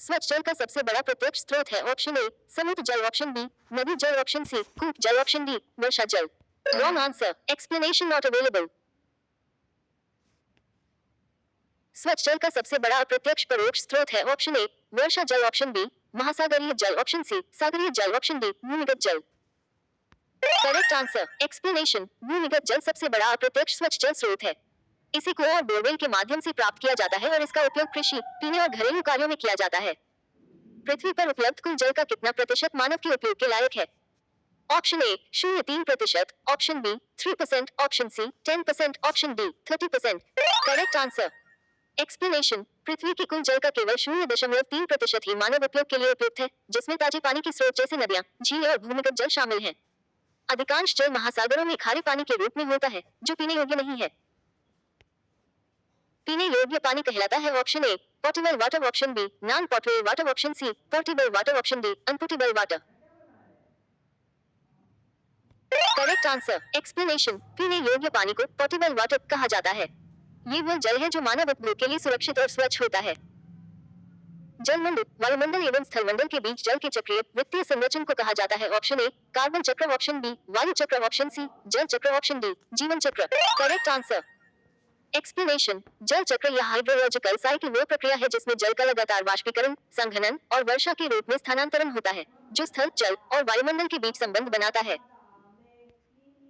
स्वच्छ जल का सबसे बड़ा प्रत्यक्ष स्रोत है? ऑप्शन ए समुद्र जल, ऑप्शन बी नदी जल, ऑप्शन सी कूप जल, ऑप्शन डी वर्षा जल। Wrong answer, explanation not available. स्वच्छ जल का सबसे बड़ा अप्रत्यक्ष परोक्ष स्रोत है? ऑप्शन ए वर्षा जल, ऑप्शन बी महासागरीय जल, ऑप्शन सी सागरीय जल, ऑप्शन डी भूमिगत जल। Correct answer, explanation. भूमिगत जल सबसे बड़ा अप्रत्यक्ष स्वच्छ जल स्रोत है। इसे कुआं और बोरवेल के माध्यम से प्राप्त किया जाता है और इसका उपयोग कृषि, पीने और घरेलू कार्यों में किया जाता है। पृथ्वी पर उपलब्ध कुल जल का कितना प्रतिशत मानव के उपयोग के लायक है? Option A 0.3%, option B 3%, option C 10%, option D 30%। Correct answer, explanation. पृथ्वी के कुल जल का केवल 0.3% ही मानव उपयोग के लिए उपयुक्त है, जिसमें ताजे पानी के स्रोत जैसे नदियां, झीलें और भूमिगत जल शामिल हैं। अधिकांश जल महासागरों में खारे पानी के रूप में होता है, जो पीने योग्य नहीं है। पीने योग्य पानी कहलाता है option A portable water, option B non portable water, option C portable water, option D unportable water. Correct answer, explanation. पीने योग्य पानी को पोर्टेबल वाटर कहा जाता है। ये वह जल है जो मानव उपभोग के लिए सुरक्षित और स्वच्छ होता है। जलमंडल, वायुमंडल एवं स्थलमंडल के बीच जल के चक्रीय वृत्तीय संरचन को कहा जाता है। ऑप्शन ए कार्बन चक्र, ऑप्शन बी वायु चक्र, ऑप्शन सी जल चक्र, ऑप्शन डी जीवन चक्र। Correct answer, explanation. जल चक्र या हाइड्रोलॉजिकल साइकिल वो प्रक्रिया है जिसमें जल का लगातार वाष्पीकरण, संघनन और वर्षा के रूप में स्थानांतरण होता है, जो स्थल, जल और वायुमंडल के बीच संबंध बनाता है।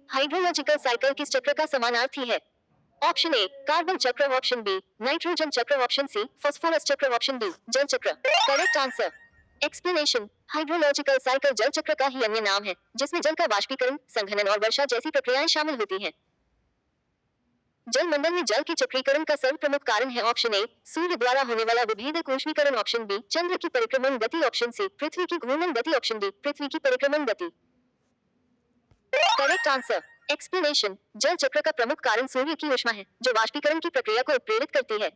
हाइड्रोलॉजिकल साइकिल किस चक्र का समानार्थी है? ऑप्शन ए कार्बन चक्र, ऑप्शन बी नाइट्रोजन चक्र, ऑप्शन सी फास्फोरस चक्र, ऑप्शन डी जल चक्र। Correct answer, explanation. Hydrological cycle जल चक्र का ही अन्य नाम है, जिसमें जल का वाष्पीकरण, संघनन और वर्षा जैसी प्रक्रियाएं शामिल होती हैं। जलमंडल में जल के चक्रीकरण का सर्वप्रमुख कारण है? ऑप्शन ए सूर्य द्वारा होने वाला विभेदक ऊष्मीकरण, ऑप्शन बी चंद्र की परिक्रमण गति, ऑप्शन सी पृथ्वी की घूर्णन गति, ऑप्शन डी पृथ्वी की परिक्रमण गति। Correct answer, explanation. जल चक्र का प्रमुख कारण सूर्य की ऊष्मा है, जो वाष्पीकरण की प्रक्रिया को प्रेरित करती है।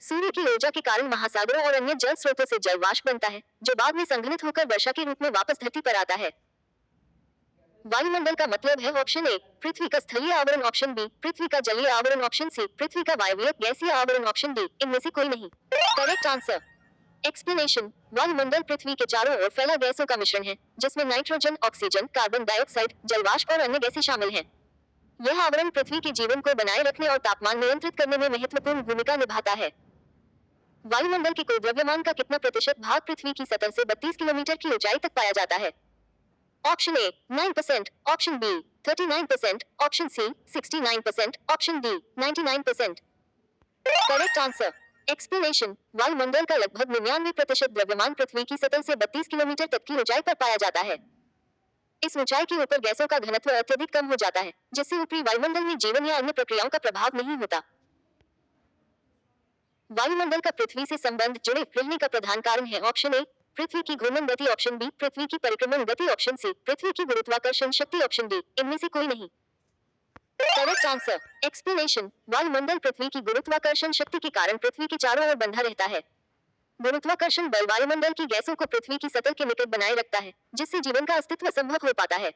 सूर्य की ऊर्जा के कारण महासागरों और अन्य जल स्रोतों से जल वाष्प बनता है, जो बाद में संघनित होकर वर्षा के रूप में वापस धरती पर आता है। वायुमंडल का मतलब है? ऑप्शन ए पृथ्वी का स्थलीय आवरण, ऑप्शन बी पृथ्वी का जलीय आवरण, ऑप्शन सी पृथ्वी का वायवीय गैसीय आवरण, ऑप्शन डी इनमें से कोई नहीं। Correct answer, explanation. वायुमंडल पृथ्वी के चारों ओर फैला गैसों का मिश्रण है, जिसमें नाइट्रोजन, ऑक्सीजन, कार्बन डाइऑक्साइड, जलवाष्प और अन्य गैसें शामिल हैं। यह आवरण पृथ्वी के जीवन को बनाए रखने और तापमान नियंत्रित करने में महत्वपूर्ण भूमिका निभाता है। वायुमंडल के कुल द्रव्यमान का कितना प्रतिशत भाग पृथ्वी की सतह से 32 किलोमीटर की ऊंचाई तक पाया जाता है? Option A 9%, option B 39%, option C 69%, option D 99%। Correct answer, explanation. वायुमंडल का लगभग 99% द्रव्यमान पृथ्वी की सतह से 32 किलोमीटर तक की ऊंचाई पर पाया जाता है। इस ऊंचाई के ऊपर गैसों का घनत्व अत्यधिक कम हो जाता है, जिससे ऊपरी वायुमंडल में जीवन या अन्य प्रक्रियाओं का प्रभाव नहीं होता। वायुमंडल का पृथ्वी से संबंध जुड़े रहने का प्रधान कारण है? ऑप्शन ए पृथ्वी की घूर्णन गति, ऑप्शन बी पृथ्वी की परिक्रमण गति, ऑप्शन सी पृथ्वी की गुरुत्वाकर्षण शक्ति, ऑप्शन डी इनमें से कोई नहीं। Correct answer, explanation. वायुमंडल पृथ्वी की गुरुत्वाकर्षण शक्ति के कारण पृथ्वी के चारों ओर बंधा रहता है। गुरुत्वाकर्षण बल वायुमंडल की गैसों को पृथ्वी की सतह के निकट बनाए रखता है, जिससे जीवन का अस्तित्व संभव हो पाता है।